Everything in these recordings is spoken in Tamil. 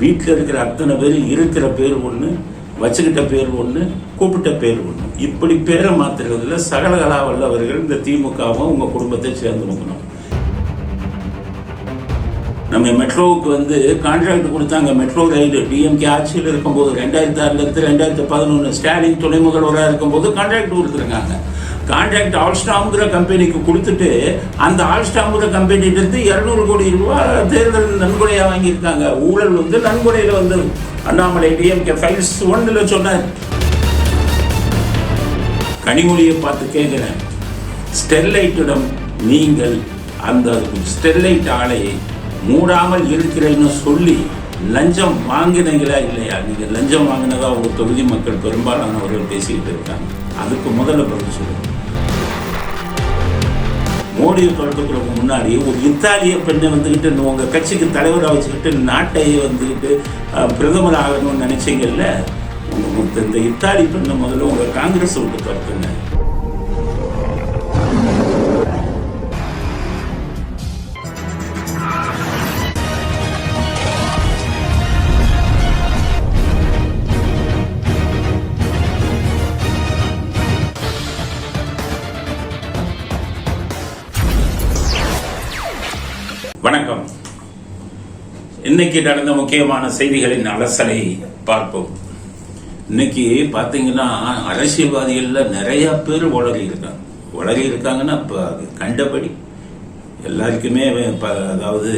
வீட்டில் இருக்கிற அத்தனை பேர் இருக்கிற பேர் ஒன்று, வச்சுக்கிட்ட பேர் ஒன்று, கூப்பிட்ட பேர் ஒன்று. இப்படி பேரை மாத்துறதுல சகலகலா வல்லவர்கள் இந்த திமுகவும் உங்கள் குடும்பத்தை சேர்ந்து நோக்கணும். நம்ம மெட்ரோவுக்கு கான்ட்ராக்ட் கொடுத்தாங்க. மெட்ரோ ரயில் டிஎம்கே ஆட்சியில் இருக்கும்போது 2006 2011 ஸ்டாலின் துணை முதல்வராக இருக்கும்போது கான்ட்ராக்ட் கொடுத்துருக்காங்க. கான்ட்ராக்ட் ஆல்ஸ்டாம்ங்கிற கம்பெனிக்கு கொடுத்துட்டு அந்த ஆல்ஸ்டாம்ங்கிற கம்பெனிலிருந்து 200 கோடி ரூபாய் தேர்தல் நன்கொடையாக வாங்கியிருக்காங்க. ஊழல் நன்கொடையில் வந்தது. அண்ணாமலை டிஎம்கே ஃபைல்ஸ் 1 சொன்னார். கனிமொழியை பார்த்து கேட்கிறேன், ஸ்டெர்லைட்டிடம் நீங்கள் அந்த ஸ்டெர்லைட் ஆலையை மூடாமல் இருக்கிறேன்னு சொல்லி லஞ்சம் வாங்கினீங்களா இல்லையா? நீங்கள் லஞ்சம் வாங்கினதா ஒரு தொகுதி மக்கள் பெரும்பாலானவர்கள் பேசிக்கிட்டு இருக்காங்க. அதுக்கு முதல்ல பதில் சொல்லுங்க. மோடியை தொடர்புக்கு முன்னாடி ஒரு இத்தாலிய பெண்ணை உங்கள் கட்சிக்கு தலைவராக வச்சுக்கிட்டு நாட்டை பிரதமர் ஆகணும்னு நினைச்சீங்கல்ல, இந்த இத்தாலி பெண்ணை முதல்ல உங்கள் காங்கிரஸ் விட்டு துரத்துங்க. வணக்கம். இன்னைக்கு நடந்த முக்கியமான செய்திகளின் அலசலை பார்ப்போம். இன்னைக்கு பார்த்தீங்கன்னா அரசியல்வாதிகள்ல நிறைய பேர் வளரி இருக்காங்கன்னா கண்டபடி எல்லாருக்குமே அதாவது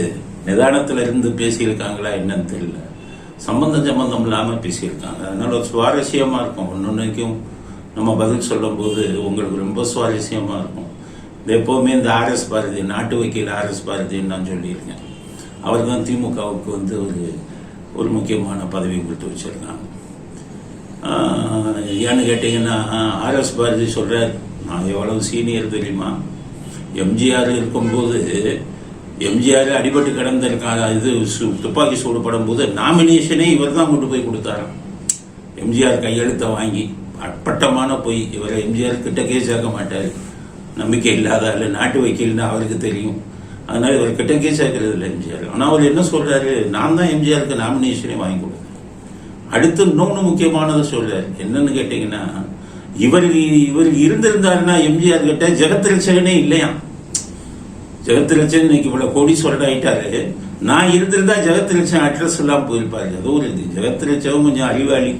நிதானத்துல இருந்து பேசியிருக்காங்களா என்னன்னு தெரியல. சம்பந்தம் இல்லாம பேசியிருக்காங்க. அதனால சுவாரஸ்யமா இருக்கும். ஒன்னொன்னைக்கும் நம்ம பதில் சொல்லும் போது உங்களுக்கு ரொம்ப சுவாரஸ்யமா இருக்கும். எப்போவுமே இந்த ஆர்எஸ் பாரதி, நாட்டு வக்கீல் ஆர்எஸ் பாரதின்னு நான் சொல்லியிருக்கேன். அவர் தான் திமுகவுக்கு ஒரு முக்கியமான பதவி கொடுத்து வச்சிருக்காங்க. ஏன்னு கேட்டீங்கன்னா ஆர்எஸ் பாரதி சொல்றார், நான் எவ்வளவு சீனியர் தெரியுமா? எம்ஜிஆர் இருக்கும்போது எம்ஜிஆர் அடிபட்டு கிடந்திருக்காங்க. துப்பாக்கி சூடு படும் போது நாமினேஷனே இவர் தான் கொண்டு போய் கொடுத்தாராம். எம்ஜிஆர் கையெழுத்தை வாங்கி அப்பட்டமான போய் இவரை எம்ஜிஆர் கிட்டக்கே சேர்க்க மாட்டார். நம்பிக்கை இல்லாத நாட்டு வக்கீல்னு அவருக்கு தெரியும். அதனால இவர் கிட்டக்கே சேர்க்கறது இல்லை எம்ஜிஆர். ஆனால் அவர் என்ன சொல்றாரு, நான் தான் எம்ஜிஆருக்கு நாமினேஷனே வாங்கி கொடுத்தேன். அடுத்து இன்னொன்று முக்கியமானதை சொல்றாரு. என்னன்னு கேட்டீங்கன்னா, இவர் இருந்திருந்தாருன்னா எம்ஜிஆர் கிட்ட ஜெகத் ரட்சகனே இல்லையா? ஜெகத் ரட்சகன் இன்னைக்கு இவ்வளவு கோடீஸ்வரன் ஆயிட்டாரு. நான் இருந்திருந்தா ஜெகத் ரட்சகன் அட்ரஸ் எல்லாம் போயிருப்பாரு. அது ஒரு ஜெகத் ரட்சகன் கொஞ்சம் அறிவாளி,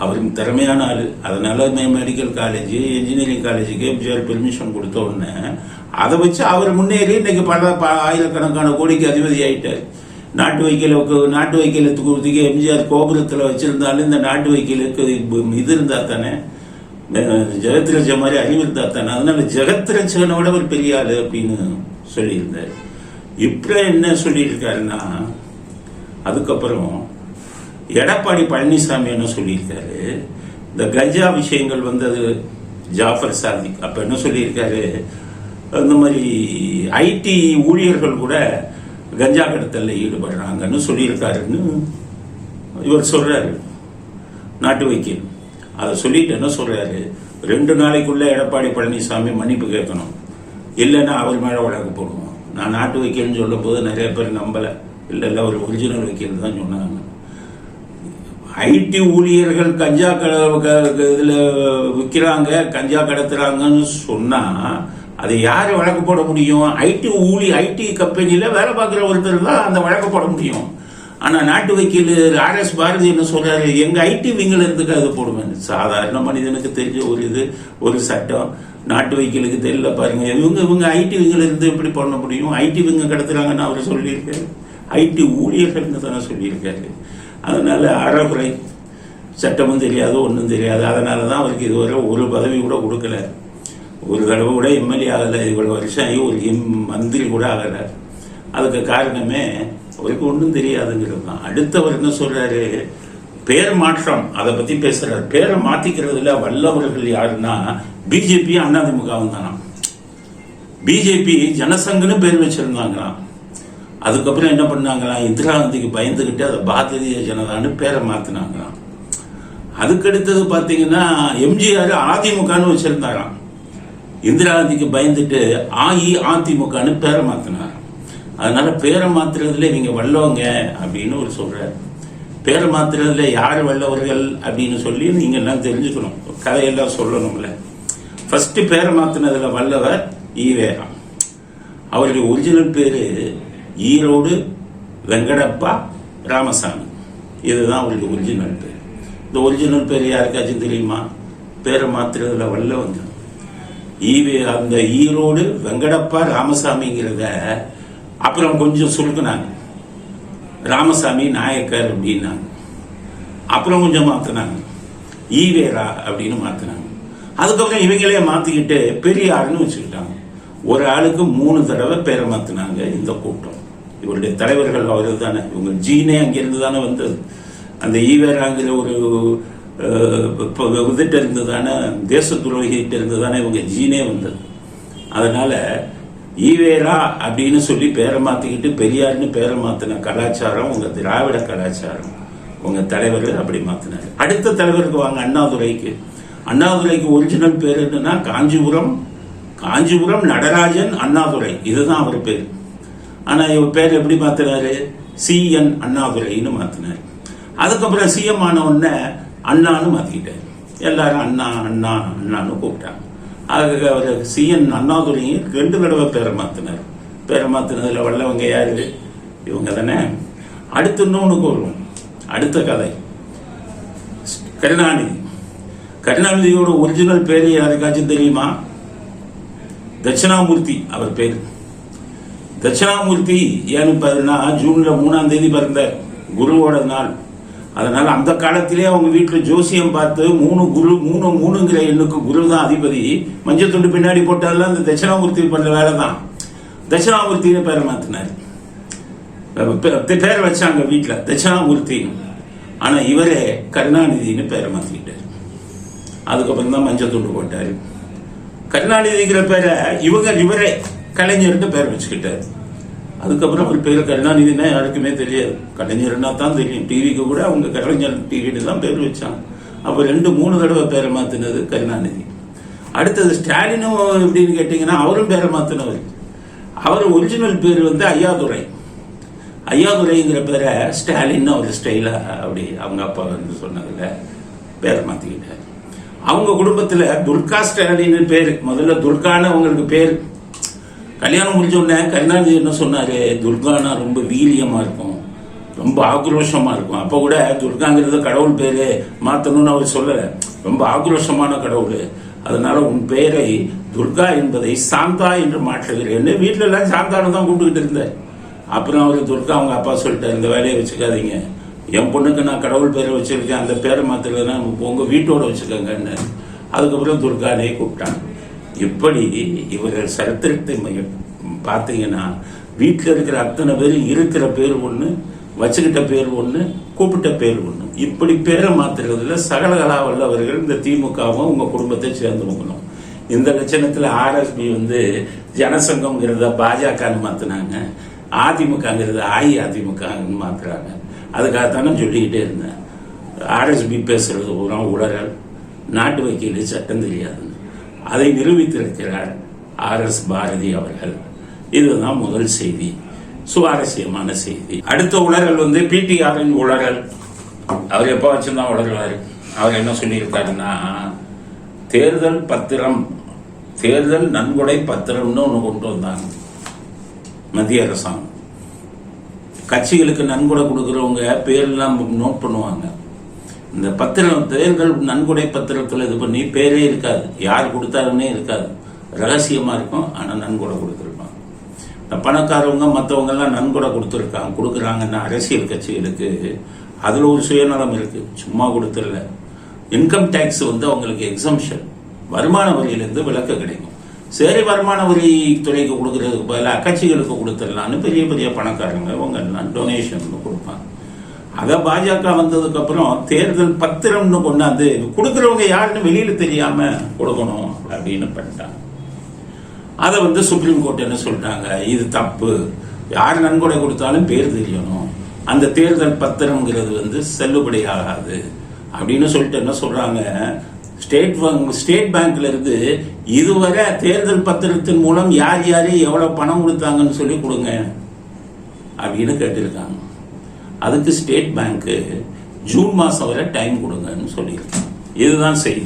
அவருக்கு திறமையான ஆளு. அதனால மெடிக்கல் காலேஜ், இன்ஜினியரிங் காலேஜுக்கு எம்ஜிஆர் பெர்மிஷன் கொடுத்த உடனே அதை வச்சு அவர் முன்னேறி இன்னைக்கு பல ஆயிரக்கணக்கான கோடிக்கு அதிபதி ஆயிட்டார். நாட்டு வைக்கலத்துக்கு எம்ஜிஆர் கோபுரத்தில் வச்சிருந்தாலும் இந்த நாட்டு வைக்கலுக்கு இது இருந்தா தானே, ஜெகத் ரட்சகன் மாதிரி அறிவு இருந்தா தானே. அதனால ஜெகத் ரட்சகனை விட ஒரு பெரிய ஆளு அப்படின்னு சொல்லியிருந்தார். இப்ப என்ன சொல்லியிருக்காருன்னா, அதுக்கப்புறம் எடப்பாடி பழனிசாமி என்ன சொல்லியிருக்காரு, இந்த கஞ்சா விஷயங்கள் வந்தது ஜாஃபர் சாதிக் அப்ப என்ன சொல்லியிருக்காரு, அந்த மாதிரி ஐடி ஊழியர்கள் கூட கஞ்சா கடத்தல்ல ஈடுபடுறாங்கன்னு சொல்லியிருக்காருன்னு இவர் சொல்றாரு. நாட்டு வைக்கல் அதை சொல்லிட்டு என்ன சொல்றாரு, 2 நாளைக்குள்ள எடப்பாடி பழனிசாமி மன்னிப்பு கேட்கணும், இல்லைன்னா அவர் மேல வழக்கு போடுவோம். நான் நாட்டு வைக்கல்னு சொல்லும் போது நிறைய பேர் நம்பல. இல்ல ஒரு ஒரிஜினல் வைக்கல் தான் சொன்னாங்க. ஐடி ஊழியர்கள் கஞ்சா இதுல விற்கிறாங்க, கஞ்சா கடத்துறாங்கன்னு சொன்னா அது யாரு வழக்கு போட முடியும்? ஐடி கம்பெனியில வேலை பார்க்கிற ஒருத்தர் தான் அந்த வழக்கு போட முடியும். ஆனா நாட்டு வக்கீல் ஆர்எஸ் பாரதி என்ன சொல்றாரு, எங்க ஐடி விங்கில இருந்துக்கு அது போடுவேன். சாதாரண மனிதனுக்கு தெரிஞ்ச ஒரு சட்டம் நாட்டு வக்கீலுக்கு தெரியல பாருங்க. இவங்க ஐடி விங்கில இருந்து எப்படி பண்ண முடியும்? ஐடி விங்க கடத்துறாங்கன்னு அவர் சொல்லியிருக்காரு. ஐடி ஊழியர்கள் தானே சொல்லியிருக்காரு. அதனால அறகுறை, சட்டமும் தெரியாது, ஒன்றும் தெரியாது. அதனாலதான் அவருக்கு இதுவரை ஒரு பதவி கூட கொடுக்கல. ஒரு தடவை கூட எம்எல்ஏ ஆகல. இவ்வளவு வருஷம் ஆகி ஒரு மந்திரி கூட ஆகல. அதுக்கு காரணமே அவருக்கு ஒன்றும் தெரியாதுங்கிறது தான். அடுத்தவர் என்ன சொல்றாரு, பேர் மாற்றம், அதை பத்தி பேசுறாரு. பேரை மாத்திக்கிறதுல வல்லவர்கள் யாருன்னா பிஜேபி அதிமுகவும் தானா. பிஜேபி ஜனசங்கன்னு பேர் வச்சிருந்தாங்களாம். அதுக்கப்புறம் என்ன பண்ணாங்களாம், இந்திரா காந்திக்கு பயந்துகிட்டு அதை பாரதிய ஜனதான்னு பேரை மாத்தினாங்களாம். அதுக்கடுத்தது பாத்தீங்கன்னா எம்ஜிஆர் அதிமுகன்னு வச்சிருந்தாராம். இந்திரா காந்திக்கு பயந்துட்டு அதிமுகன்னு பேரை மாத்தினாராம். அதனால பேரை மாத்துறதுல நீங்க வல்லவங்க அப்படின்னு ஒரு சொல்றாரு. பேர் மாத்திரத்துல யார் வல்லவர்கள் அப்படின்னு சொல்லி நீங்க எல்லாம் தெரிஞ்சுக்கணும், கதையெல்லாம் சொல்லணும்ல. ஃபர்ஸ்ட் பேரை மாத்தினதுல வல்லவர் ஈவேரா. அவருடைய ஒரிஜினல் பேரு ஈரோடு வெங்கடப்பா ராமசாமி. இதுதான் அவருடைய ஒரிஜினல் பேர். இந்த ஒரிஜினல் பேர் யாருக்காச்சும் தெரியுமா? பேரை மாத்திரதுல வல்லவங்க அந்த ஈரோடு வெங்கடப்பா ராமசாமிங்கிறத அப்புறம் கொஞ்சம் சுருக்குனாங்க, ராமசாமி நாயக்கர் அப்படின்னாங்க. அப்புறம் கொஞ்சம் மாத்தினாங்க, ஈவேரா அப்படின்னு மாத்தினாங்க. அதுக்கப்புறம் இவங்களே மாத்திக்கிட்டு பெரியார்னு வச்சுக்கிட்டாங்க. ஒரு ஆளுக்கு 3 தடவை பேரை மாத்தினாங்க இந்த கூட்டம். இவருடைய தலைவர்கள் அவர்கள் தானே. இவங்க ஜீனே அங்கிருந்து தானே வந்தது. அந்த ஈவேராங்கிற ஒரு விதிட்ட இருந்து தானே, தேச துரோகிட்ட இருந்து தானே இவங்க ஜீனே வந்தது. அதனால ஈவேரா அப்படின்னு சொல்லி பேரை மாத்திக்கிட்டு பெரியார்னு பேரை மாத்தின கலாச்சாரம் உங்க திராவிட கலாச்சாரம். உங்க தலைவர்கள் அப்படி மாத்தினாரு. அடுத்த தலைவருக்கு வாங்க, அண்ணாதுரைக்கு. அண்ணாதுரைக்கு ஒரிஜினல் பேர் என்னன்னா காஞ்சிபுரம் நடராஜன் அண்ணாதுரை. இதுதான் அவர் பேர். ஆனா இவர் பேர் எப்படி மாத்தினாரு? CN அண்ணாதுரைன்னு மாத்தினாரு. அதுக்கப்புறம் CM ஆன உடனே அண்ணான்னு மாத்திக்கிட்டாரு. எல்லாரும் அண்ணா அண்ணா அண்ணான்னு கூப்பிட்டாங்க. அதுக்கு அவர் CN அண்ணாதுரையும் 2 தடவை பேரை மாத்தினார். பேரை மாத்தினதுல வல்லவங்க யாரு? இவங்க தானே. அடுத்து இன்னொன்னுக்கு வருவோம். அடுத்த கதை கருணாநிதி. கருணாநிதியோட ஒரிஜினல் பேரு யாருக்காச்சும் தெரியுமா? தட்சிணாமூர்த்தி அவர் பேரு. தட்சிணாமூர்த்தி ஏன்னு பாருன்னா ஜூன்ல 3ஆம் தேதி பிறந்தார், குருவோட நாள். அதனால அந்த காலத்திலே அவங்க வீட்டுல ஜோசியம் பார்த்து 3 எண்ணுக்கு குரு தான் அதிபதி. மஞ்சள் துண்டு பின்னாடி போட்டதெல்லாம் அந்த தட்சிணாமூர்த்தி பண்ற வேலை தான். தட்சிணாமூர்த்தின்னு பேரை மாத்தினார். பேர் வச்சாங்க வீட்டுல தட்சிணாமூர்த்தின்னு. ஆனா இவரே கருணாநிதினு பேரை மாத்திக்கிட்டார். அதுக்கப்புறம் தான் மஞ்சள் துண்டு போட்டாரு. கருணாநிதிங்கிற பேரை இவரே கலைஞர்னு பேர் வச்சுக்கிட்டாரு. அதுக்கப்புறம் ஒரு பேர் கருணாநிதினா யாருக்குமே தெரியாது, கலைஞர்னா தான் தெரியும். டிவிக்கு கூட அவங்க கலைஞர் டிவின்னு தான் பேர் வச்சாங்க. அப்போ 2-3 தடவை பேரை மாத்தினது கருணாநிதி. அடுத்தது ஸ்டாலினும் எப்படின்னு கேட்டீங்கன்னா அவரும் பேரை மாத்தினவர். அவர் ஒரிஜினல் பேர் ஐயாதுரை. ஐயாதுரைங்கிற பேரை ஸ்டாலின் அவர் ஸ்டைலா அப்படி அவங்க அப்பா சொன்னதுல பேரை மாத்திக்கிட்டார். அவங்க குடும்பத்துல துர்கா ஸ்டாலின் பேரு. முதல்ல துர்கான்னு அவங்களுக்கு பேர். கல்யாணம் முடிஞ்ச உடனே கருணாநிதி என்ன சொன்னாரு? துர்கானா ரொம்ப வீரியமா இருக்கும், ரொம்ப ஆக்ரோஷமா இருக்கும். அப்ப கூட துர்காங்கிறது கடவுள் பேரு மாத்தணும்னு அவர் சொல்லல, ரொம்ப ஆக்ரோஷமான கடவுள். அதனால உன் பெயரை துர்கா என்பதை சாந்தா என்று மாற்றுகிறேன்னு வீட்டுல எல்லாம் சாந்தானு தான் கூப்பிட்டுக்கிட்டு இருந்தார். அப்புறம் அவர் துர்கா அவங்க அப்பா சொல்லிட்டார், இந்த வேலையை வச்சுக்காதீங்க, என் பொண்ணுக்கு நான் கடவுள் பேரை வச்சிருக்கேன், அந்த பேரை மாத்திரதுன்னா உங்க வீட்டோட வச்சுக்கோங்கன்னு. அதுக்கப்புறம் துர்கானே கூப்பிட்டாங்க. இப்படி இவர்கள் சரித்திரத்தை பார்த்தீங்கன்னா வீட்டில் இருக்கிற அத்தனை பேர் இருக்கிற பேர் ஒன்று, வச்சுக்கிட்ட பேர் ஒன்று, கூப்பிட்ட பேர் ஒன்று. இப்படி பேரை மாத்துறதுல சகலகலா வல்லவர்கள் இந்த திமுகவும் உங்க குடும்பத்தை சேர்ந்து போகணும். இந்த லட்சணத்துல RSB ஜனசங்கம்ங்கிறத பாஜகன்னு மாத்தினாங்க, அதிமுகங்கிறத அஇஅதிமுகன்னு மாத்துறாங்க. அதுக்காகத்தானே சொல்லிக்கிட்டே இருந்தேன். RSB பேசுறது பூரா உளறல், நாட்டு வக்கீல் சட்டம் தெரியாதுன்னு. அதை நிரூபித்திருக்கிறார் RS பாரதி அவர்கள். இதுதான் முதல் செய்தி, சுவாரஸ்யமான செய்தி. அடுத்த உளறல் PTRN உளறல். அவர் எப்ப வச்சுதான் உளறுவாரு. அவர் என்ன சொல்லியிருக்காருன்னா, தேர்தல் பத்திரம், தேர்தல் நன்கொடை பத்திரம்னு ஒண்ணு கொண்டு வந்தாங்க மத்திய அரசாங்கம். கட்சிகளுக்கு நன்கொடை கொடுக்கறவங்க பேரெல்லாம் நோட் பண்ணுவாங்க. இந்த பத்திரம், தேர்தல் நன்கொடை பத்திரத்தில் இது பண்ணி பேரே இருக்காது, யார் கொடுத்தாருன்னே இருக்காது, ரகசியமா இருக்கும். ஆனா நன்கொடை கொடுத்துருப்பாங்க. பணக்காரவங்க மற்றவங்க எல்லாம் நன்கொடை கொடுக்குறாங்கன்னா அரசியல் கட்சிகளுக்கு அதுல ஒரு சுயநலம் இருக்கு, சும்மா கொடுத்துடல. இன்கம் டேக்ஸ் அவங்களுக்கு எக்ஸம்ஷன், வருமான வரியிலிருந்து விலக்கு கிடைக்கும். சரி, வருமான வரி துறைக்கு கொடுக்கறதுக்கு பதிலாக கட்சிகளுக்கு கொடுத்துடலான்னு பெரிய பெரிய பணக்காரங்க அவங்க எல்லாம் டொனேஷன் கொடுப்பாங்க. அத பாஜக வந்ததுக்கு அப்புறம் தேர்தல் பத்திரம்னு கொண்டாந்து கொடுக்கறவங்க யாருன்னு வெளியில தெரியாம கொடுக்கணும் அப்படின்னு பண்ணிட்டாங்க. அதை சுப்ரீம் கோர்ட் என்ன சொல்லிட்டாங்க, இது தப்பு, யார் நன்கொடை கொடுத்தாலும் பேர் தெரியணும், அந்த தேர்தல் பத்திரம்ங்கிறது செல்லுபடி ஆகாது அப்படின்னு சொல்லிட்டு என்ன சொல்றாங்க, ஸ்டேட் பேங்க்ல இருந்து இதுவரை தேர்தல் பத்திரத்தின் மூலம் யார் யாரு எவ்வளவு பணம் கொடுத்தாங்கன்னு சொல்லி கொடுங்க அப்படின்னு கேட்டிருக்காங்க. அதுக்கு ஸ்டேட் பேங்க்கு ஜூன் மாதம் வரை டைம் கொடுங்கன்னு சொல்லியிருக்காங்க. இதுதான் செய்தி.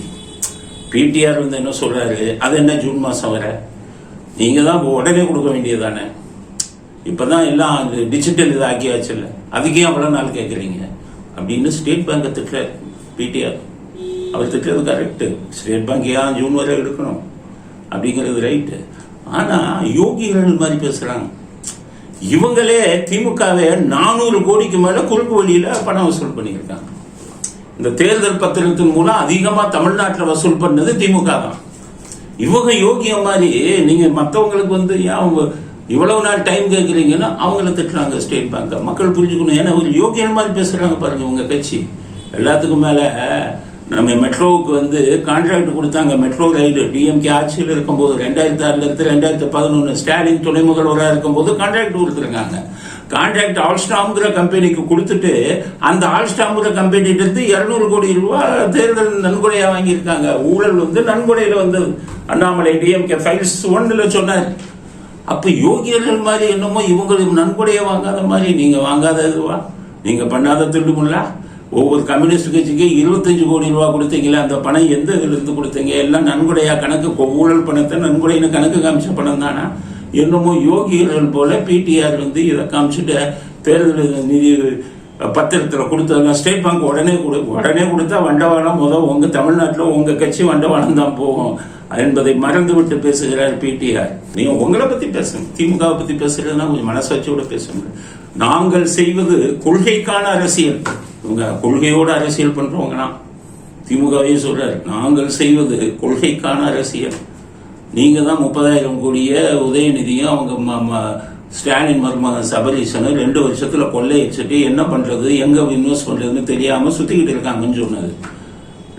பிடிஆர் வந்து என்ன சொல்றாரு, அது என்ன ஜூன் மாதம் வரை, நீங்கள் தான் உடனே கொடுக்க வேண்டியது தானே, இப்போ தான் எல்லாம் டிஜிட்டல் இதை ஆக்கியாச்சுல்ல, அதுக்கே அவ்வளோ நாள் கேட்குறீங்க அப்படின்னு ஸ்டேட் பேங்கை திட்டுறாரு பிடிஆர். அவர் திட்டுறது கரெக்டு. ஸ்டேட் பேங்க் ஏன் ஜூன் வரை எடுக்கணும் அப்படிங்கிறது ரைட்டு. ஆனால் யோகிகள் மாதிரி பேசுகிறாங்க. இவங்களே திமுகவை 400 கோடிக்கு மேலே குறுக்கு வழியில் பணம் வசூல் பண்ணியிருக்காங்க. இந்த தேர்தல் பத்திரத்தின் மூலம் அதிகமாக தமிழ்நாட்டில் வசூல் பண்ணது திமுக தான். இவங்க யோகிய மாதிரி நீங்கள் மற்றவங்களுக்கு வந்து ஏன் இவ்வளவு நாள் டைம் கேட்குறீங்கன்னா அவங்கள திட்டுறாங்க ஸ்டேட் பேங்கை. மக்கள் புரிஞ்சுக்கணும். ஏன்னா ஒரு யோகியன் மாதிரி பேசுகிறாங்க பாருங்க உங்கள் கட்சி. எல்லாத்துக்கும் மேலே நம்ம மெட்ரோவுக்கு வந்து கான்ட்ராக்ட் கொடுத்தாங்க. மெட்ரோ ரயில் டிஎம்கே ஆட்சியில் இருக்கும்போது 2006 2011 ஸ்டாலின் துணை முதல்வராக இருக்கும்போது கான்ட்ராக்ட் கொடுத்துருக்காங்க. கான்ட்ராக்ட் ஆல்ஸ்டாம்ங்கிற கம்பெனிக்கு கொடுத்துட்டு அந்த ஆல்ஸ்டாம்ங்கிற கம்பெனிட்டு 200 கோடி ரூபாய் தேர்தல் நன்கொடையாக வாங்கியிருக்காங்க. ஊழல் வந்து நன்கொடையில் வந்தது. அண்ணாமலை டிஎம்கே ஃபைல்ஸ் 1ல் சொன்னார். அப்போ யோகியர்கள் மாதிரி என்னமோ இவங்களுக்கு நன்கொடையை வாங்காத மாதிரி நீங்கள் வாங்காத இதுவா, நீங்கள் பண்ணாத திருடுமுல்லா. ஒவ்வொரு கம்யூனிஸ்ட் கட்சிக்கு 25 கோடி ரூபா கொடுத்தீங்களா, அந்த பணம் எந்த இதிலிருந்து கொடுத்தீங்க, எல்லாம் நன்கொடையா கணக்கு, ஊழல் பணத்தை நன்கொடைன்னு கணக்கு காமிச்ச பணம் தானா. என்னமோ யோகிகள் போல பிடிஆர் வந்து இதை காமிச்சுட்டு தேர்தல் நிதி பத்திரத்தில் கொடுத்ததுனா ஸ்டேட் பேங்க் உடனே கொடுத்தா வண்டவாளம் உங்கள் தமிழ்நாட்டில் உங்கள் கட்சி வண்டவாளம் தான் போகும் என்பதை மறந்து விட்டு பேசுகிறார் பிடிஆர். நீங்க உங்களை பத்தி பேசுங்க, திமுகவை பத்தி பேசுறதுன்னா கொஞ்சம் மனசாட்சியோட பேசுங்க. நாங்கள் செய்வது கொள்கைக்கான அரசியல். இவங்க கொள்கையோட அரசியல் பண்றவங்கன்னா திமுகவே சொல்றாரு, நாங்கள் செய்வது கொள்கைக்கான அரசியல். நீங்க தான் 30,000 கோடிய உதயநிதியும் அவங்க ஸ்டாலின் மருமகன் சபரீசனும் 2 வருஷத்துல கொள்ளையடிச்சுட்டு என்ன பண்றது, எங்க இன்வெஸ்ட் பண்றதுன்னு தெரியாம சுத்திக்கிட்டு இருக்காங்கன்னு சொன்னது.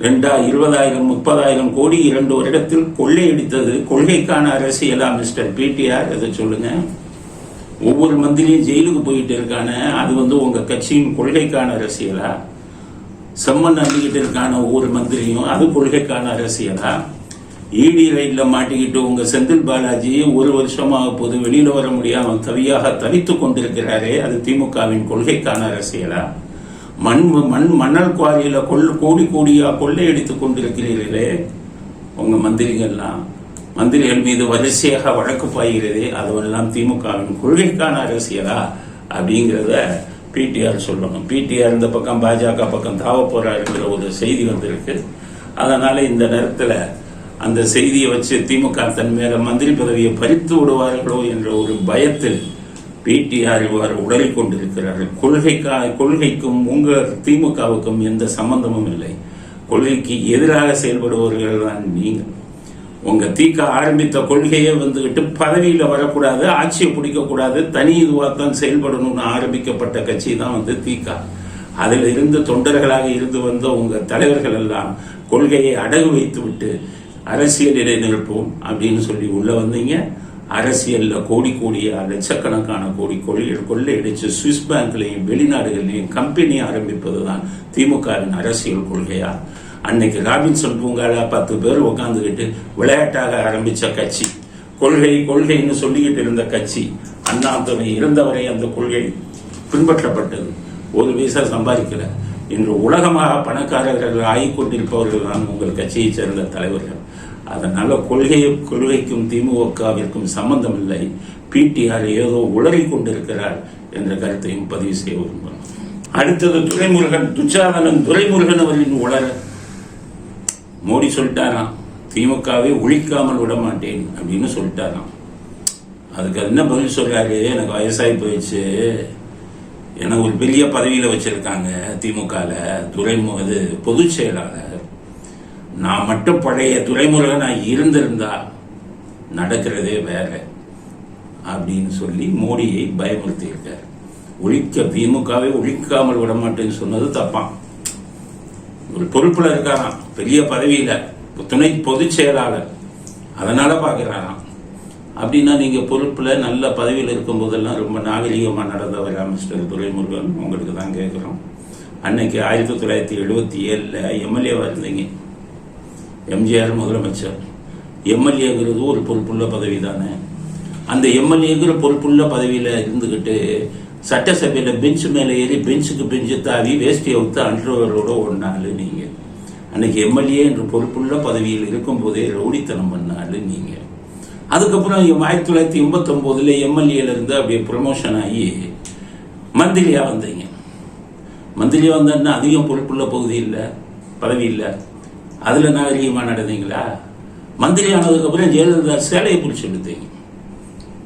20,000 30,000 கோடி 2 வருடத்தில் கொள்ளையடித்தது கொள்கைக்கான அரசியலா மிஸ்டர் பிடிஆர்? அதை சொல்லுங்க. ஒவ்வொரு மந்திரியும் ஜெயிலுக்கு போயிட்டு இருக்கான, அது வந்து உங்க கட்சியின் கொள்கைக்கான அரசியலா? செம்மன் அள்ளிக்கிட்டு இருக்கான ஒவ்வொரு மந்திரியும், அது கொள்கைக்கான அரசியலா? இடி ரைட்ல மாட்டிக்கிட்டு உங்க செந்தில் பாலாஜி 1 வருஷமாக போது வெளியில வர முடியாமல் தவியாக தவித்துக் கொண்டிருக்கிறாரே, அது திமுகவின் கொள்கைக்கான அரசியலா? மணல் குவாரியில கோடி கோடியா கொள்ளையடித்துக் கொண்டிருக்கிறீர்களே உங்க மந்திரிகள் மீது வரிசையாக வழக்கு பாய்கிறதே, அதுவெல்லாம் திமுகவின் கொள்கைக்கான அரசியலா அப்படிங்கிறத பிடிஆர் சொல்லணும். பிடிஆர் இந்த பக்கம் பாஜக பக்கம் தாவ போறாருங்கிற ஒரு செய்தி வந்திருக்கு. அதனால இந்த நேரத்தில் அந்த செய்தியை வச்சு திமுக தன் மேல மந்திரி பதவியை பறித்து விடுவார்களோ என்ற ஒரு பயத்தில் பிடிஆர் இவ்வாறு உடலிக் கொண்டிருக்கிறார்கள். கொள்கைக்கும் உங்க திமுகவுக்கும் எந்த சம்பந்தமும் இல்லை. கொள்கைக்கு எதிராக செயல்படுபவர்கள் தான் நீங்க. உங்க தீக்க ஆரம்பித்த கொள்கையை வந்துகிட்டு பதவியில வரக்கூடாது, ஆட்சியை பிடிக்கக்கூடாது, தனி இதுவாகத்தான் செயல்படணும்னு ஆரம்பிக்கப்பட்ட கட்சி தான் வந்து தீக. அதில் இருந்து தொண்டர்களாக இருந்து வந்த உங்க தலைவர்கள் எல்லாம் கொள்கையை அடகு வைத்து விட்டு அரசியல் நிற்போம் அப்படின்னு சொல்லி உள்ள வந்தீங்க. அரசியல்ல கோடியா லட்சக்கணக்கான கோடி கொள்ளையடிச்சு சுவிஸ் பேங்க்லையும் வெளிநாடுகளையும் கம்பெனி ஆரம்பிப்பதுதான் திமுகவின் அரசியல் கொள்கையா? அன்னைக்கு ராபின்சன் பூங்கால 10 பேர் உட்காந்துக்கிட்டு விளையாட்டாக ஆரம்பிச்ச கட்சி, கொள்கைன்னு சொல்லிக்கிட்டு இருந்த கட்சி, அண்ணாதுரை இருந்தவரை அந்த கொள்கை பின்பற்றப்பட்டது. 1 பைசா சம்பாதிக்கல. இன்று உலகமாக பணக்காரர்கள் ஆகிக்கொண்டிருப்பவர்கள் தான் உங்கள் கட்சியை சேர்ந்த தலைவர்கள். அதனால கொள்கைக்கும் திமுகவிற்கும் சம்பந்தம் இல்லை. பிடிஆர் ஏதோ உளறிக் கொண்டிருக்கிறார் என்ற கருத்தையும் பதிவு செய்ய விரும்புகிறோம். அடுத்தது துரைமுருகன், துச்சாதனன் துரைமுருகன் அவரின் உளற. மோடி சொல்லிட்டாராம், திமுகவை ஒழிக்காமல் விட மாட்டேன் அப்படின்னு சொல்லிட்டாராம். அதுக்கு என்ன பதில் சொல்றாரு, எனக்கு வயசாகி போயிடுச்சு, எனக்கு ஒரு பெரிய பதவியில வச்சிருக்காங்க திமுகல, பொதுச் செயலாளர், நான் மட்டும் பழைய துரைமுருகன் நான் இருந்திருந்தா நடக்கிறதே வேற அப்படின்னு சொல்லி மோடியை பயமுறுத்தி இருக்கார். திமுகவை ஒழிக்காமல் விட மாட்டேன்னு சொன்னது தப்பான். ஒரு பொறுப்புல இருக்காராம், பெரிய பதவியில துணை பொதுச் செயலாளர், அதனால பாக்குறாராம். அப்படின்னா நீங்க பொறுப்புல நல்ல பதவியில் இருக்கும் போதெல்லாம் ரொம்ப நாகரிகமா நடந்தவரா மிஸ்டர் துரைமுருகன்? உங்களுக்கு தான் கேட்கிறோம். அன்னைக்கு 1977 எம்எல்ஏவா இருந்தீங்க. எம்ஜிஆர் முதலமைச்சர். எம்எல்ஏங்கிறது ஒரு பொறுப்புள்ள பதவி தானே. அந்த எம்எல்ஏங்கிற பொறுப்புள்ள பதவியில இருந்துகிட்டு சட்டசபையில் பெஞ்சு மேலே ஏறி பெஞ்சுக்கு பெஞ்சு தாவி வேஷ்டி அவுத்து அன்றவர்களோட ஒன்றாள் நீங்கள். அன்னைக்கு எம்எல்ஏ என்ற பொறுப்புள்ள பதவியில் இருக்கும் போதே ரவுடித்தனம் பண்ணாலும் நீங்க. அதுக்கப்புறம் 1989 எம்எல்ஏல இருந்து அப்படியே ப்ரமோஷன் ஆகி மந்திரியா வந்தீங்க. மந்திரியா வந்தா அதிகம் பொறுப்புள்ள பகுதி இல்லை, பதவி இல்லை, அதுல நாகரிகமா நடந்தீங்களா? மந்திரி ஆனதுக்கப்புறம் ஜெயலலிதா சேலையை பிடிச்சி எடுத்தீங்க,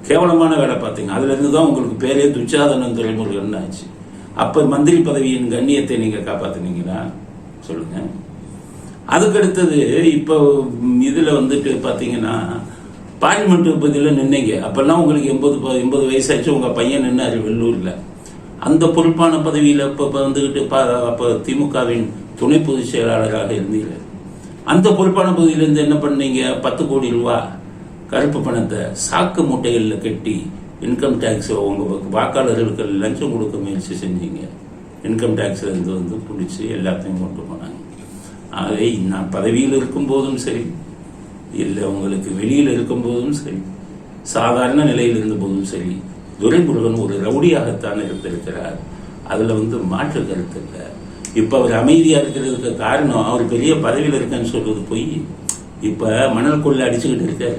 கேவலமான வேலை பார்த்தீங்க. அதுல இருந்து தான் உங்களுக்கு பேரே துச்சாதனன் துரைமுருகன் ஆச்சு. அப்ப மந்திரி பதவியின் கண்ணியத்தை நீங்க காப்பாத்தினீங்களா சொல்லுங்க. அதுக்கடுத்தது இப்போ இதுல வந்துட்டு பாத்தீங்கன்னா பார்லிமெண்ட் பகுதியில் நின்னீங்க. அப்பெல்லாம் உங்களுக்கு 80 வயசாச்சு, உங்க பையன் நின்னாரு வெள்ளூர்ல. அந்த பொறுப்பான பதவியில் இப்ப வந்துகிட்டு அப்ப திமுகவின் துணை பொதுச் செயலாளராக இருந்தீங்க. அந்த பொறுப்பான பகுதியிலிருந்து என்ன பண்ணீங்க? 10 கோடி ரூபா கருப்பு பணத்தை சாக்கு மூட்டைகளில் கட்டி இன்கம் டேக்ஸ் உங்க வாக்காளர்களுக்கு லஞ்சம் கொடுக்க முயற்சி செஞ்சீங்க. இன்கம் டேக்ஸ் வந்து பிடிச்சி எல்லாத்தையும் கொண்டு போனாங்க. ஆகவே நான் பதவியில் இருக்கும் போதும் சரி, இல்லை உங்களுக்கு வெளியில் இருக்கும் போதும் சரி, சாதாரண நிலையில் இருந்த போதும் சரி, துரைமுருகன் ஒரு ரவுடியாகத்தான் இருந்திருக்கிறார். அதுல மாற்று கருத்து இல்லை. இப்ப அவர் அமைதியா இருக்கிறதுக்கு காரணம் அவர் பெரிய பதவியில் இருக்கன்னு சொல்றது போய் இப்ப மணல் கொள்ளை அடிச்சுக்கிட்டு இருக்காரு.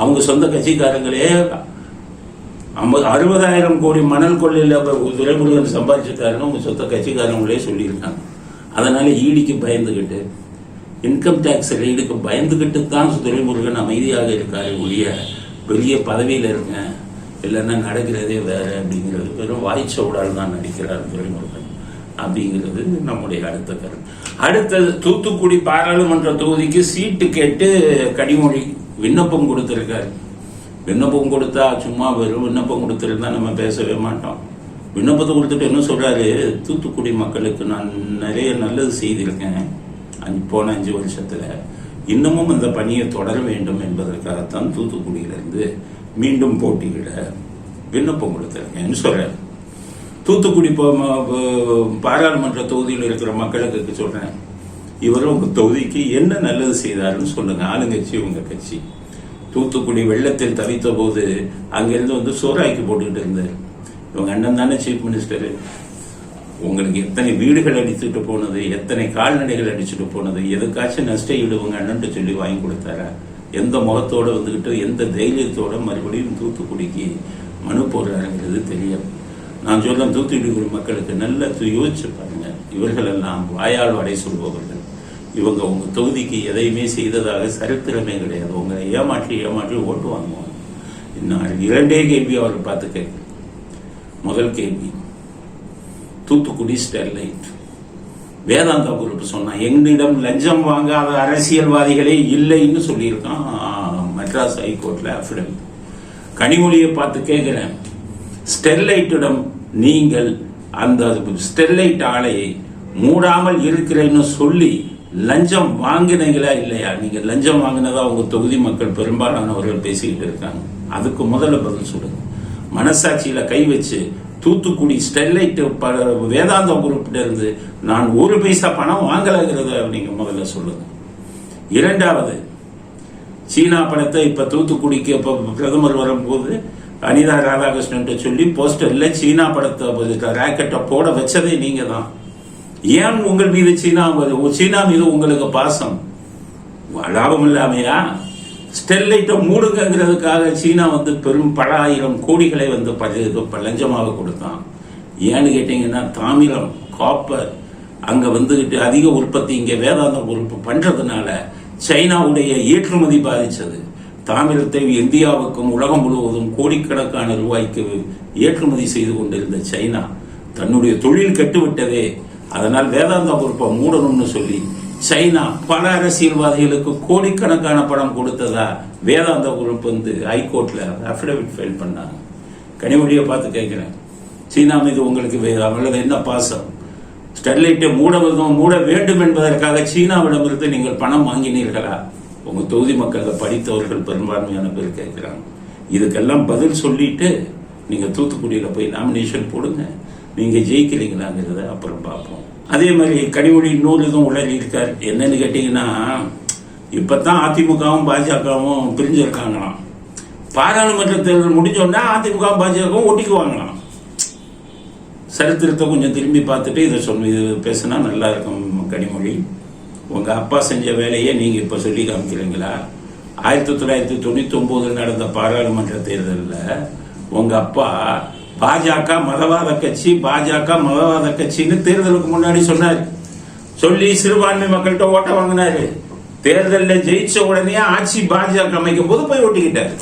அவங்க சொந்த கட்சிக்காரங்களே 60,000 கோடி மணல் கொள்ளையில் துரைமுருகன் சம்பாதிச்சிட்டாருன்னு உங்க சொந்த கட்சிக்காரங்களே சொல்லியிருக்காங்க. அதனால ஈடிக்கு பயந்துகிட்டு, இன்கம் டேக்ஸ் ரைடுக்கு பயந்துகிட்டு தான் துரைமுருகன் அமைதியாக இருக்காரு ஒழிய பெரிய பதவியில் இருக்கேன் இல்லைன்னா நடக்கிறதே வேற அப்படிங்கிறது வெறும் வாய்ச்சவுடால் தான் நடிக்கிறார் துரைமுருகன் அப்படிங்கிறது நம்முடைய அடுத்த கருத்து. அடுத்தது தூத்துக்குடி பாராளுமன்ற தொகுதிக்கு சீட்டு கேட்டு கனிமொழி விண்ணப்பம் கொடுத்திருக்காரு. விண்ணப்பம் கொடுத்தா சும்மா வெறும் விண்ணப்பம் கொடுத்திருந்தா நம்ம பேசவே மாட்டோம். விண்ணப்பத்தை கொடுத்துட்டு என்ன சொல்றாரு? தூத்துக்குடி மக்களுக்கு நான் நிறைய நல்லது செய்திருக்கேன் போன 5 வருஷத்துல, இன்னமும் அந்த பணியை தொடர வேண்டும் என்பதற்காகத்தான் தூத்துக்குடியிலிருந்து மீண்டும் போட்டியிட விண்ணப்பம் கொடுத்திருக்கேன்னு சொல்றாரு. தூத்துக்குடி பாராளுமன்ற தொகுதியில் இருக்கிற மக்களுக்கு சொல்றேன், இவரும் உங்க தொகுதிக்கு என்ன நல்லது செய்தாருன்னு சொல்லுங்க. ஆளுங்கட்சி உங்க கட்சி. தூத்துக்குடி வெள்ளத்தில் தவித்த போது அங்கிருந்து சோறாக்கி போட்டுக்கிட்டு இருந்தாரு. இவங்க அண்ணன் தானே சீஃப் மினிஸ்டர். உங்களுக்கு எத்தனை வீடுகள் அடிச்சுட்டு போனது, எத்தனை கால்நடைகள் அடிச்சுட்டு போனது, எதுக்காச்சும் நஷ்ட ஈடு உங்க அண்ணன் சொல்லி வாங்கி கொடுத்தாரா? எந்த முகத்தோட எந்த தைரியத்தோட மறுபடியும் தூத்துக்குடிக்கு மனு போடுறாருங்கிறது தெரியும். நான் சொல்ல தூத்துக்குடி மக்களுக்கு நல்ல யோசிச்சு பாருங்க. இவர்கள் எல்லாம் வாயால் வடை சொல்பவர்கள். இவங்க உங்க தொகுதிக்கு எதையுமே செய்ததாக சரித்திரமே கிடையாது. உங்களை ஏமாற்றி ஓட்டு வாங்குவாங்க. இன்னும் 2 கேள்வி அவரை பார்த்து கேட்க. முதல் கேள்வி, தூத்துக்குடி ஸ்டெர்லைட் வேதாந்தா குரூப் சொன்னா என்னிடம் லஞ்சம் வாங்காத அரசியல்வாதிகளே இல்லைன்னு சொல்லியிருக்கான் மெட்ராஸ் ஹைகோர்ட்ல அஃபிடவிட். கனிமொழியை பார்த்து கேட்கிறேன், ஸ்டெர்லைட்டிடம் நீங்கள் அந்த ஸ்டெர்லைட் ஆலையை மூடாமல் இருக்கிறேன்னு சொல்லி லஞ்சம் வாங்கினீங்களா இல்லையா? நீங்க லஞ்சம் வாங்கினதா உங்க தொகுதி மக்கள் பெரும்பாலானவர்கள் பேசிக்கிட்டு இருக்காங்க. அதுக்கு முதல்ல பதில் சொல்லுங்க. மனசாட்சியில கை வச்சு தூத்துக்குடி ஸ்டெர்லைட் வேதாந்தா குரூப்ல இருந்து நான் 1 பைசா பணம் வாங்கலங்கிறத நீங்க முதல்ல சொல்லுங்க. 2வது, சீனா பணத்தை இப்ப தூத்துக்குடிக்கு பிரதமர் வரும்போது அனிதா ராதாகிருஷ்ணன் சொல்லி போஸ்டர்ல சீனா படத்தை ராக்கெட்டை போட வச்சதே நீங்க தான். ஏன் உங்கள் மீது சீனா மீது உங்களுக்கு பாசம்? லாபம் இல்லாமையா? ஸ்டெர்லைட்டை மூடுங்கிறதுக்காக சீனா பெரும் பல ஆயிரம் கோடிகளை லஞ்சமாக கொடுத்தான். ஏன்னு கேட்டீங்கன்னா தாமிரம், காப்பர் அங்க அதிக உற்பத்தி இங்க வேதாந்தம் உற்பத்தி பண்றதுனால சைனாவுடைய ஏற்றுமதி பாதிச்சது. தாமிரத்தை இந்தியாவுக்கும் உலகம் முழுவதும் கோடிக்கணக்கான ரூபாய்க்கு ஏற்றுமதி செய்து கொண்டிருந்த சைனா தன்னுடைய தொழில் கட்டுவிட்டதே. அதனால் வேதாந்தா குரூப்பை மூடணும்னு சொல்லி சைனா பல அரசியல்வாதிகளுக்கு கோடிக்கணக்கான பணம் கொடுத்ததா வேதாந்தா குரூப் ஹைகோர்ட்ல அஃபிடவிட் ஃபைல் பண்ணாங்க. கனிமொழியை பார்த்து கேட்கிறேன், சீனா மீது உங்களுக்கு அவ்வளவு என்ன பாசம்? ஸ்டெர்லைட்டை மூட வேண்டும் என்பதற்காக சீனாவிடமிருந்து நீங்கள் பணம் வாங்கினீர்களா? உங்க தொகுதி மக்கள் படித்தவர்கள் பெரும்பான்மையான பேர் கேட்கிறாங்க. இதுக்கெல்லாம் பதில் சொல்லிட்டு நீங்க தூத்துக்குடியில போய் நாமினேஷன் போடுங்க. நீங்க ஜெயிக்கிறீங்களாங்கிறத அப்புறம் பார்ப்போம். அதே மாதிரி கனிமொழி இன்னொரு இதுவும் உளறி இருக்காரு. என்னன்னு கேட்டீங்கன்னா, இப்பதான் அதிமுகவும் பாஜகவும் பிரிஞ்சிருக்காங்களாம். பாராளுமன்ற தேர்தல் முடிஞ்சோடனே அதிமுகவும் பாஜகவும் ஒட்டிக்குவாங்களாம். சரித்திரத்தை கொஞ்சம் திரும்பி பார்த்துட்டு இதை இது பேசினா நல்லா இருக்கும். கனிமொழி, உங்கள் அப்பா செஞ்ச வேலையை நீங்கள் இப்போ சொல்லி காமிக்கிறீங்களா? 1999 நடந்த பாராளுமன்ற தேர்தலில் உங்கள் அப்பா பாஜக மதவாத கட்சின்னு தேர்தலுக்கு முன்னாடி சொன்னார். சொல்லி சிறுபான்மை மக்கள்கிட்ட ஓட்ட வாங்கினாரு. தேர்தலில் ஜெயிச்ச உடனே ஆட்சி பாஜக அமைக்கும் போது போய் ஒட்டிக்கிட்டார்.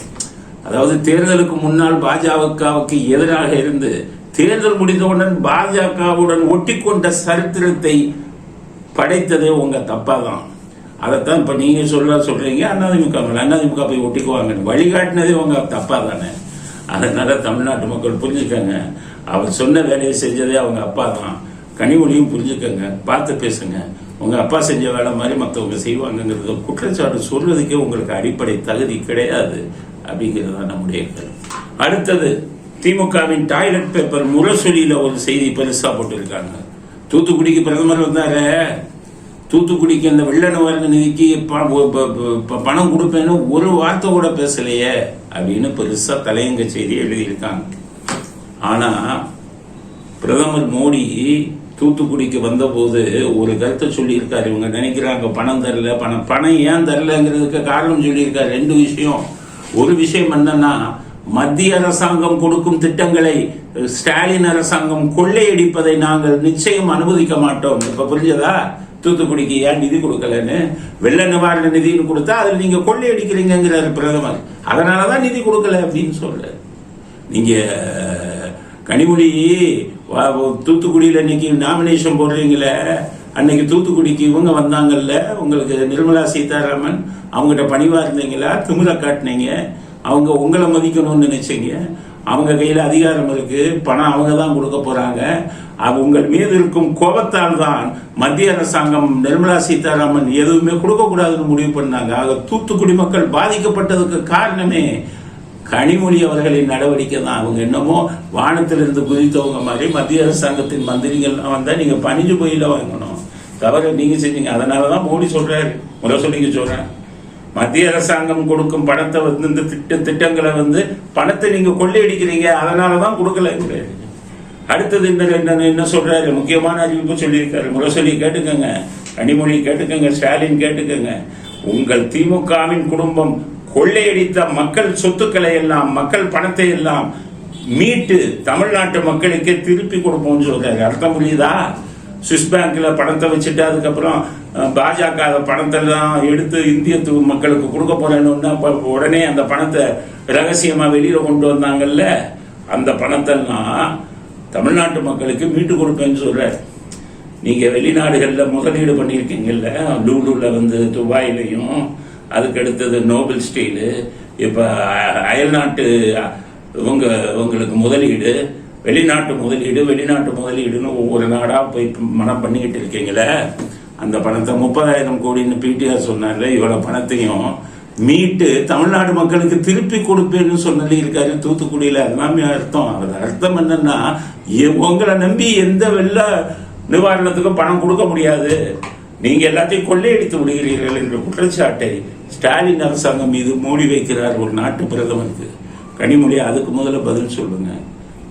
அதாவது தேர்தலுக்கு முன்னால் பாஜகவுக்கு எதிராக இருந்து தேர்தல் முடிந்தவுடன் பாஜகவுடன் ஒட்டி கொண்ட சரித்திரத்தை படைத்ததே உங்க தப்பா தான். அதைத்தான் இப்ப நீங்க சொல்றீங்க அதிமுக போய் ஒட்டிக்குவாங்க. வழிகாட்டினதே உங்க தப்பா தானே. அதனால தமிழ்நாட்டு மக்கள் புரிஞ்சுக்கங்க, அவர் சொன்ன வேலையை செஞ்சதே அவங்க அப்பா தான். கனிமொழியும் புரிஞ்சுக்கங்க, பார்த்து பேசுங்க. உங்க அப்பா செஞ்ச வேலை மாதிரி மற்றவங்க செய்வாங்கிறது குற்றச்சாட்டு சொல்றதுக்கே உங்களுக்கு அடிப்படை தகுதி கிடையாது அப்படிங்கிறது தான் நம்முடைய கருத்து. அடுத்தது, திமுகவின் டாய்லெட் பேப்பர் முரசொலியில ஒரு செய்தி பெருசா போட்டிருக்காங்க. தூத்துக்குடிக்கு பிரதமர் வந்தாரு, தூத்துக்குடிக்கு அந்த வெள்ள நிவாரண நிதிக்கு பணம் கொடுப்பேன்னு ஒரு வார்த்தை கூட பேசலையே அப்படின்னு பெருசா தலையங்க செய்தி எழுதியிருக்காங்க. ஆனா பிரதமர் மோடி தூத்துக்குடிக்கு வந்த போது ஒரு கருத்தை சொல்லியிருக்காரு. இவங்க நினைக்கிறாங்க பணம் தரல, பணம் ஏன் தரலங்கிறதுக்கு காரணம் சொல்லியிருக்காரு. 2 விஷயம். ஒரு விஷயம் என்னன்னா, மத்திய அரசாங்கம் கொடுக்கும் திட்டங்களை ஸ்டாலின் அரசாங்கம் கொள்ளையடிப்பதை நாங்கள் நிச்சயம் அனுமதிக்க மாட்டோம். இப்ப புரிஞ்சதா? தூத்துக்குடிக்கு ஏன் நிதி கொடுக்கலன்னு, வெள்ள நிவாரண நிதினு கொடுத்தா அதில் நீங்க கொள்ளையடிக்கிறீங்கிறாரு பிரதமர். அதனாலதான் நிதி கொடுக்கல அப்படின்னு சொல்ற. நீங்க கனிமொழி தூத்துக்குடியில இன்னைக்கு நாமினேஷன் போடுறீங்களே, அன்னைக்கு தூத்துக்குடிக்கு இவங்க வந்தாங்கல்ல, உங்களுக்கு நிர்மலா சீதாராமன், அவங்ககிட்ட பணிவா இருந்தீங்களா? திமிர காட்டினீங்க. அவங்க உங்களை மதிக்கணும்னு நினைச்சீங்க. அவங்க கையில் அதிகாரம் இருக்கு, பணம் அவங்க தான் கொடுக்க போறாங்க. உங்கள் மீது இருக்கும் கோபத்தால் தான் மத்திய அரசாங்கம் நிர்மலா சீதாராமன் எதுவுமே கொடுக்க கூடாதுன்னு முடிவு பண்ணாங்க. ஆக தூத்துக்குடி மக்கள் பாதிக்கப்பட்டதுக்கு காரணமே கனிமொழி அவர்களின் நடவடிக்கை தான். அவங்க என்னமோ வானத்திலிருந்து குதித்தவங்க மாதிரி மத்திய அரசாங்கத்தின் மந்திரிகள் வந்தா நீங்க பணிஞ்சு போயில வாங்கணும். தவறு நீங்க செஞ்சீங்க. அதனாலதான் மோடி சொல்றாரு, முரசொலிக்கு சொல்றேன், மத்திய அரசாங்கம் கொடுக்கும் பணத்தை இந்த திட்டங்களை பணத்தை நீங்க கொள்ளையடிக்கிறீங்க, அதனாலதான் கொடுக்கல. அடுத்தது என்ன சொல்றாரு, முக்கியமான அறிவிப்பு சொல்லியிருக்காரு. முரசொலி கேட்டுக்கங்க, கனிமொழி கேட்டுக்கங்க, ஸ்டாலின் கேட்டுக்கங்க. உங்கள் திமுகவின் குடும்பம் கொள்ளையடித்த மக்கள் சொத்துக்களை எல்லாம், மக்கள் பணத்தை எல்லாம் மீட்டு தமிழ்நாட்டு மக்களுக்கே திருப்பி கொடுப்போம்னு சொல்றாரு. அர்த்தம் புரியுதா? சுவிஸ் பேங்க்ல பணத்தை வச்சுட்டு அதுக்கப்புறம் பாஜக பணத்தை எல்லாம் எடுத்து இந்திய மக்களுக்கு கொடுக்க போறேன்னு உடனே அந்த பணத்தை ரகசியமா வெளியில கொண்டு வந்தாங்கல்ல, அந்த பணத்தை எல்லாம் தமிழ்நாட்டு மக்களுக்கு மீட்டு கொடுப்பேன்னு சொல்றாரு. நீங்க வெளிநாடுகள்ல முதலீடு பண்ணியிருக்கீங்கல்ல, லூலுல துபாயிலையும், அதுக்கு அடுத்தது நோபல் ஸ்டீலு, இப்ப அயல்நாட்டு உங்களுக்கு முதலீடு, வெளிநாட்டு முதலீடுன்னு ஒவ்வொரு நாடா போய் மனம் பண்ணிக்கிட்டு இருக்கீங்களே, அந்த பணத்தை 30,000 கோடின்னு பிடிஆர் சொன்னார்ல, இவ்வளவு பணத்தையும் மீட்டு தமிழ்நாடு மக்களுக்கு திருப்பி கொடுப்பேன்னு சொல்லியிருக்காரு தூத்துக்குடியில. எல்லாமே அர்த்தம். அது அர்த்தம் என்னன்னா, உங்களை நம்பி எந்த வெள்ள நிவாரணத்துக்கும் பணம் கொடுக்க முடியாது, நீங்க எல்லாத்தையும் கொள்ளையடித்து விடுகிறீர்கள் என்ற குற்றச்சாட்டை ஸ்டாலின் அரசாங்கம் மீது மூடி வைக்கிறார் ஒரு நாட்டு பிரதமருக்கு. கனிமொழி அதுக்கு முதல்ல பதில் சொல்லுங்க,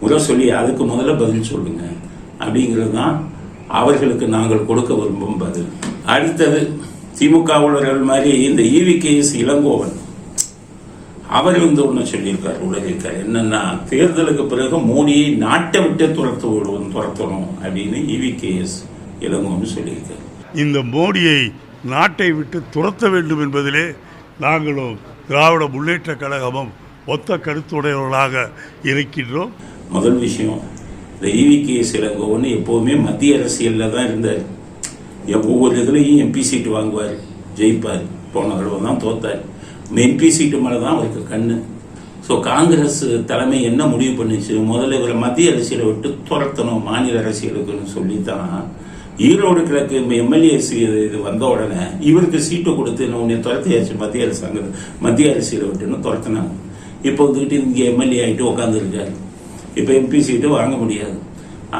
முரசொலி அதுக்கு முதல்ல பதில் சொல்லுங்க அப்படிங்கிறது தான் அவர்களுக்கு நாங்கள் கொடுக்க விரும்பும் பதில். அடுத்தது, திமுக ஊழல்கள் மாதிரி இந்த EVKS இளங்கோவன் அவர் ஒன்று சொல்லியிருக்கார், உலகிருக்கார். என்னன்னா, தேர்தலுக்கு பிறகு மோடியை நாட்டை விட்டு துரத்தணும் அப்படின்னு EVKS இளங்கோவன் சொல்லியிருக்கார். இந்த மோடியை நாட்டை விட்டு துரத்த வேண்டும் என்பதிலே நாங்களும் திராவிட முன்னேற்ற கழகமும் ஒத்த கருத்துடையவர்களாக இருக்கின்றோம். முதல் விஷயம், இந்த EVKS இளங்கோவன் எப்போவுமே மத்திய அரசியலில் தான் இருந்தார். ஒவ்வொரு இதுலையும் MP சீட்டு வாங்குவார், ஜெயிப்பார். போன தடவை தான் தோத்தார். MP சீட்டு மேலே தான் அவருக்கு கண்ணு. ஸோ காங்கிரஸ் தலைமை என்ன முடிவு பண்ணிச்சு, முதல்ல இவரை மத்திய அரசியலை விட்டு துரத்தணும், மாநில அரசியலுக்குன்னு சொல்லித்தான் ஈரோடு கிழக்கு MLAs இது வந்த உடனே இவருக்கு சீட்டு கொடுத்து உன்னை துரத்தியாச்சு மத்திய அரசியலை விட்டுன்னு துரத்தினாங்க. இப்போ வந்துக்கிட்டு இங்கே MLA ஆகிட்டு உட்காந்துருக்காரு. இப்போ MP சீட்டு வாங்க முடியாது.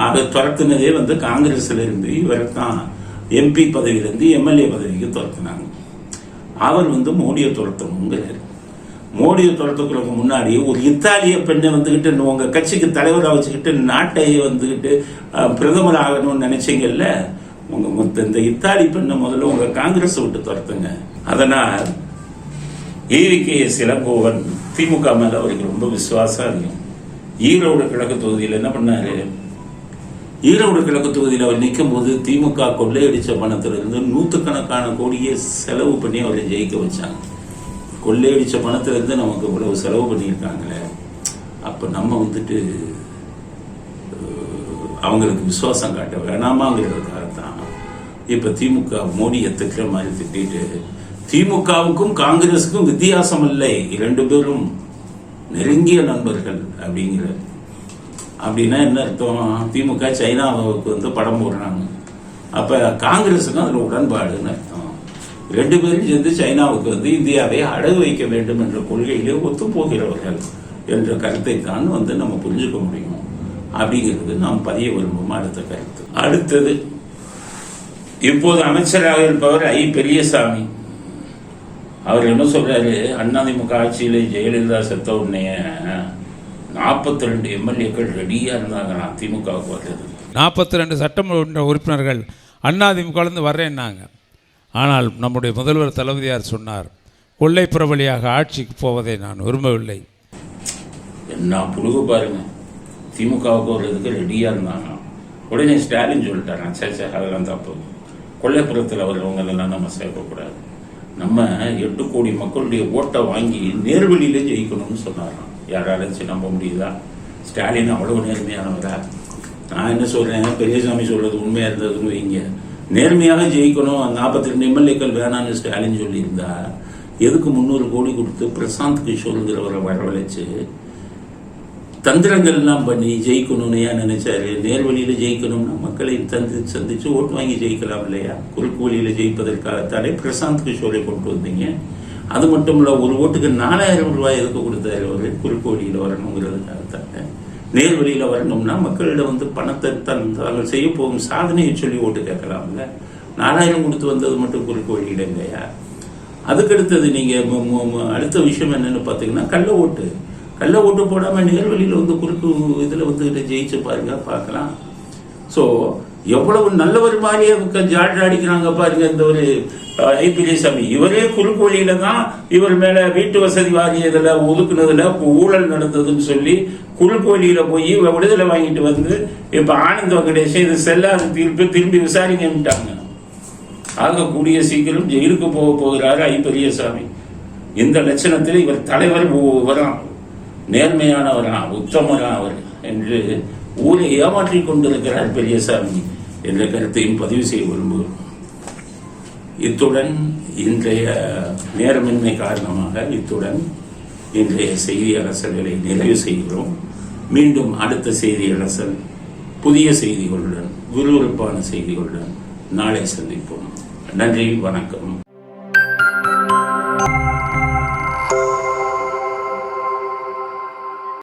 அதை துரத்துனதே காங்கிரஸ்ல இருந்து இவர் தான் MP பதவியிலிருந்து MLA பதவிக்கு துரத்தினாங்க. அவர் மோடியை துரத்தணுங்கிறாரு. மோடியை துரத்துக்கிறதுக்கு முன்னாடி ஒரு இத்தாலிய பெண்ணை வந்துக்கிட்டு உங்கள் கட்சிக்கு தலைவராக வச்சுக்கிட்டு நாட்டை வந்துக்கிட்டு பிரதமர் ஆகணும்னு நினைச்சீங்கல்ல, இந்த இத்தாலி பெண்ணை முதல்ல உங்கள் காங்கிரஸை விட்டு துரத்துங்க. அதனால் EVKS இளங்கோவன் திமுக மேலே அவருக்கு ரொம்ப விசுவாசம் இருக்கும். ஈரோடு கிழக்கு தொகுதியில் என்ன பண்ணாரு, ஈரோடு கிழக்கு தொகுதியில் அவர் நிற்கும் போது திமுக கொள்ளையடிச்ச பணத்திலிருந்து 100கணக்கான கோடியை செலவு பண்ணி அவரை ஜெயிக்க வச்சாங்க. கொள்ளையடிச்ச பணத்திலிருந்து நமக்கு இவ்வளவு செலவு பண்ணியிருக்காங்களே, அப்போ நம்ம வந்துட்டு அவங்களுக்கு விசுவாசம் காட்ட வேணாமாங்கிறதுக்காகத்தான் இப்போ திமுக மோடியை திட்டுற மாதிரி திட்டிட்டு, திமுகவுக்கும் காங்கிரஸுக்கும் வித்தியாசம் இல்லை, 2 பேரும் நெருங்கிய நண்பர்கள் அப்படிங்கிற. அப்படின்னா என்ன அர்த்தம், திமுக சைனாவுக்கு வந்து படம் போடுறாங்க, அப்போ காங்கிரஸுக்கும் அதில் உடன்பாடுன்னு அர்த்தம். 2 பேரும் சேர்ந்து சைனாவுக்கு வந்து இந்தியாவை அடகு வைக்க வேண்டும் என்ற கொள்கையிலே ஒத்துப்போகிறவர்கள் என்ற கருத்தை தான் வந்து நம்ம புரிஞ்சுக்க முடியும். அப்படிங்கிறது நாம் பதிய விரும்பும் அடுத்த கருத்து. அடுத்தது, இப்போது அமைச்சராக இருப்பவர் பெரியசாமி. அவர் என்ன சொல்றாரு, அதிமுக ஆட்சியில் ஜெயலலிதா செத்த உடனே 42 எம்எல்ஏக்கள் ரெடியா இருந்தாங்க திமுகவுக்கு வர்றது. 42 சட்டமன்ற உறுப்பினர்கள் அதிமுகலேருந்து வர்றேன்னாங்க. ஆனால் நம்முடைய முதல்வர் தளபதியார் சொன்னார், கொள்ளை பிரபலியாக ஆட்சிக்கு போவதை நான் விரும்பவில்லை. என்ன புழுகு பாருங்க, திமுகவுக்கு வர்றதுக்கு ரெடியா இருந்தாங்க. உடனே ஸ்டாலின் சொல்லிட்டாரான், சே அதெல்லாம் தப்பு, கொள்ளைப்புறத்தில் வர்றவங்களெல்லாம் நம்ம சேர்க்கக்கூடாது, நம்ம 8 கோடி மக்களுடைய ஓட்டை வாங்கி நேர்வழியில ஜெயிக்கணும்னு சொன்னாராம். யாராலும் நம்ப முடியுதா? ஸ்டாலின் அவ்வளவு நேர்மையானவரா? நான் என்ன சொல்றேன், பெரியசாமி சொல்றது உண்மையா இருந்ததுன்னு வைங்க, நேர்மையாக ஜெயிக்கணும், 42 எம்எல்ஏக்கள் வேணான்னு ஸ்டாலின் சொல்லியிருந்தா எதுக்கு 300 கோடி கொடுத்து பிரசாந்த் கிஷோருங்கிறவரை வரவழைச்சு தந்திரங்கள் எல்லாம் பண்ணி ஜெயிக்கணும்னு ஏன் நினைச்சாரு? நேர்வழியில ஜெயிக்கணும்னா மக்களை சந்திச்சு ஓட்டு வாங்கி ஜெயிக்கலாம் இல்லையா? குறுக்கு வழியில ஜெயிப்பதற்காகத்தானே பிரசாந்த் கிஷோரை கொண்டு வந்தீங்க. அது மட்டும் இல்ல, ஒரு ஓட்டுக்கு 4000 ரூபாய் எதுக்கு கொடுத்தாரு அவரு? குறுக்கு வழியில வரணுங்கிறதுக்காகத்தானே. நேர்வழியில வரணும்னா மக்களிடம் வந்து பணத்தை தாங்கள் செய்ய போகும் சாதனையை சொல்லி ஓட்டு கேட்கலாம்ல. 4000 கொடுத்து வந்தது மட்டும் குறுக்கு வழியில இல்லையா? அதுக்கடுத்தது நீங்க அடுத்த விஷயம் என்னன்னு பாத்தீங்கன்னா, கள்ள ஓட்டு போடாம நேர்வழியில வந்து குறுக்கு இதுல வந்து ஜெயிச்சு பாருங்க, பார்க்கலாம். ஸோ எவ்வளவு நல்லவர் மாதிரியே ஜாட் அடிக்கிறாங்க பாருங்க இந்த ஒரு பெரியசாமி. இவரே குறுக்கு வழியில தான் இவர் மேல வீட்டு வசதி வாரியதுல ஒதுக்குனதுல ஊழல் நடந்ததுன்னு சொல்லி குறுக்கு வழியில போய் விடுதலை வாங்கிட்டு வந்து இப்ப ஆனந்த் வெங்கடேஷன் இது செல்லாத தீர்ப்பு திரும்பி விசாரிக்கிட்டாங்க. ஆக கூடிய சீக்கிரம் ஜெயிலுக்கு போகிறாரு பெரியசாமி. இந்த லட்சணத்தில் இவர் தலைவர் வரான், நேர்மையானவரா, உத்தமரா அவர் என்று ஊரை ஏமாற்றிக் கொண்டிருக்கிறார் பெரியசாமி என்ற கருத்தையும் பதிவு செய்ய விரும்புகிறோம். இத்துடன் இன்றைய நேரமின்மை காரணமாக இன்றைய செய்தி அலசல்களை நிறைவு செய்கிறோம். மீண்டும் அடுத்த செய்தி அலசல் புதிய செய்திகளுடன், விறுவிறுப்பான செய்திகளுடன் நாளை சந்திப்போம். நன்றி, வணக்கம்.